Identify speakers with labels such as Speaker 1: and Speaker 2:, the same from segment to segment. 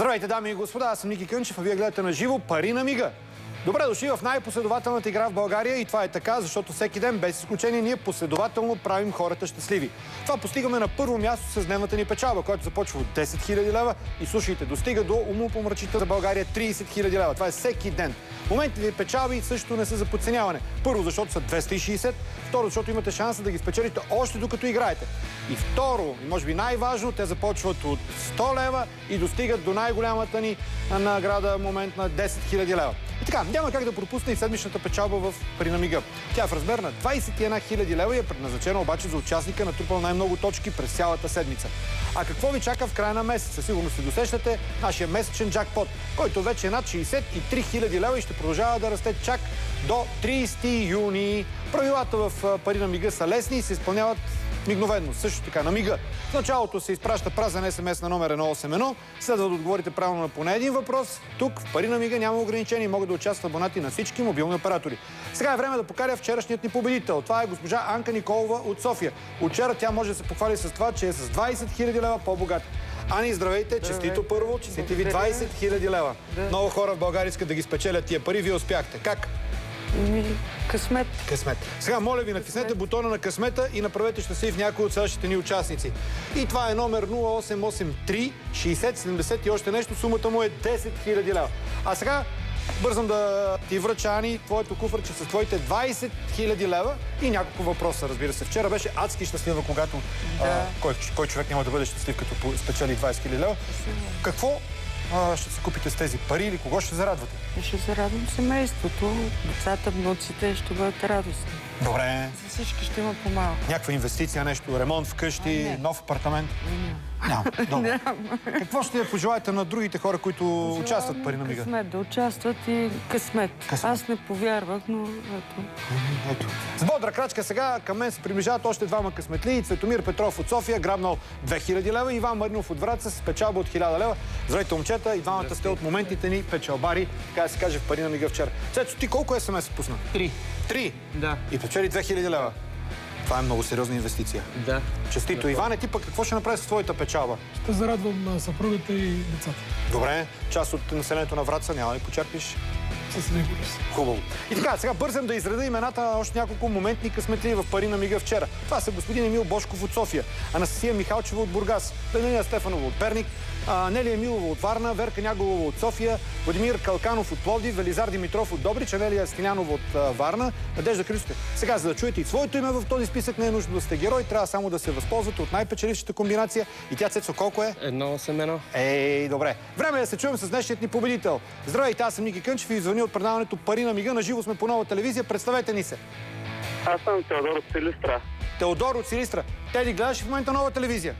Speaker 1: Здравейте, дами и господа, аз съм Ники Кънчев, а вие гледате на живо Пари на мига. Добре дошли в най-последователната игра в България и това е така, защото всеки ден, без изключение, ние последователно правим хората щастливи. Това постигаме на първо място с дневната ни печалба, която започва от 10 000 лева и слушайте, достига до умопомрачителна за България 30 000 лева. Това е всеки ден. Моментите ви печалби също не са за подценяване. Първо, защото са 260, второ, защото имате шанса да ги спечелите още докато играете. И второ, и може би най-важно, те започват от 100 лева и достигат до най-голямата ни награда момент на 10 000 лева. И така, няма как да пропусне и седмичната печалба в Пари на мига. Тя е в размер на 21 000 лева и е предназначена обаче за участника, натрупал най-много точки през цялата седмица. А какво ви чака в края на месеца? Сигурно се досещате нашия месечен джакпот, който вече е над 63 000 лева и ще продължава да расте чак до 30 юни. Правилата в Пари на мига са лесни и се изпълняват мигновено. Също така, на мига. В началото се изпраща празен СМС на номер 181. Следва да отговорите правилно на поне един въпрос. Тук в Пари на мига няма ограничения и могат да участват абонати на всички мобилни оператори. Сега е време да покаря вчерашният ни победител. Това е госпожа Анка Николова от София. От вчера тя може да се похвали с това, че е с 20 000 лева по-богата. Ани, здравейте! Честито първо! Честити ви 20 000 лева. Много хора в България искат да ги спечелят тия пари. Вие успяхте. Как?
Speaker 2: Късмет.
Speaker 1: Късмет. Сега, моля ви, натиснете бутона на късмета и направете щастлив някой от следващите ни участници. И това е номер 0883 60 70 и още нещо. Сумата му е 10 000 лева. А сега бързам да ти връча, Ани, твоето куфърче с твоите 20 000 лева и няколко въпроса, разбира се. Вчера беше адски щастлива, когато кой човек няма да бъде щастлив, като спечели 20 000 лева. Какво ще се купите с тези пари или кого ще зарадвате?
Speaker 2: Ще зарадвам семейството, децата, внуците ще бъдат радостни.
Speaker 1: Добре.
Speaker 2: За всички ще има по-малко.
Speaker 1: Някаква инвестиция, нещо, ремонт вкъщи, нов апартамент? Няма. Добре. Какво ще пожелаете на другите хора, които участват в Пари на мига?
Speaker 2: Късмет, да участват и късмет. Аз не повярвах, но ето.
Speaker 1: С бодра крачка сега към мен се приближават още двама късметли. Цветомир Петров от София, грабнал 2000 лева, и Иван Маринов от Враца с печалба от 1000 лева. Здравейте, момчета, и двамата сте от моментите ни печалбари, така да се каже, в Пари на мига вчера. Цецо, ти колко СМС пусна?
Speaker 3: 3.
Speaker 1: 3?
Speaker 3: Да.
Speaker 1: И печели 2000 лева. Това е много сериозна инвестиция.
Speaker 3: Да.
Speaker 1: Честито. Иване, ти пък какво ще направи с твоята печалба?
Speaker 4: Ще зарадвам на съпругата и децата.
Speaker 1: Добре, част от населението на Враца няма ли почерпиш?
Speaker 4: Със сигурност.
Speaker 1: Хубаво. И така, сега бързам да изреда имената на още няколко моментни късметли в Пари на мига вчера. Това са господин Емил Бошков от София, Анастасия Михалчева от Бургас, Данелия Стефанова от Перник, Нелия Милова от Варна, Верка Няголова от София, Владимир Калканов от Пловдив, Велизар Димитров от Добрич, Анелия Стилянова от Варна, Надежда Крисов. Сега, за да чуете и своето име в този списък, не е нужно да сте герой, трябва само да се възползвате от най-печелившата комбинация. И тя, Цецо, колко е?
Speaker 3: 181.
Speaker 1: Ей, добре. Време е да се чуем с днешният ни победител. Здравейте, аз съм Ники Кънчев и ви звъня от предаването Пари на мига. Наживо сме по Нова телевизия. Представете ни се.
Speaker 5: Аз съм Теодор от Силистра.
Speaker 1: Теодор от Силистра. Теди, гледаш в момента Нова телевизия?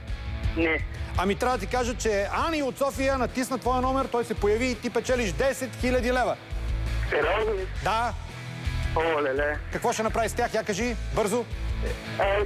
Speaker 5: Не.
Speaker 1: Ами трябва да ти кажа, че Ани от София натисна твоя номер, той се появи и ти печелиш 10 000 лева.
Speaker 5: Сериозно ли?
Speaker 1: Да.
Speaker 5: О, леле.
Speaker 1: Какво ще направи с тях? Я кажи, бързо.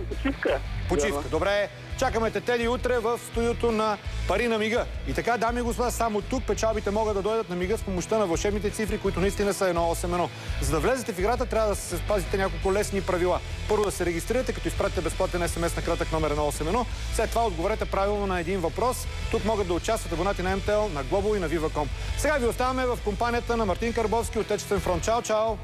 Speaker 5: Почивка.
Speaker 1: Почивка. Добре. Чакаме те, Теди, утре в студиото на Пари на мига. И така, дами и господа, само тук печалбите могат да дойдат на мига с помощта на вълшебните цифри, които наистина са 181. За да влезете в играта, трябва да се спазите няколко лесни правила. Първо да се регистрирате, като изпратите безплатен СМС на кратък номер 181. След това отговорете правилно на един въпрос. Тук могат да участват абонати на МТЛ, на Global и на Viva.com. Сега ви оставаме в компанията на Мартин Карбовски, Отечествен фронт. Чао, чао!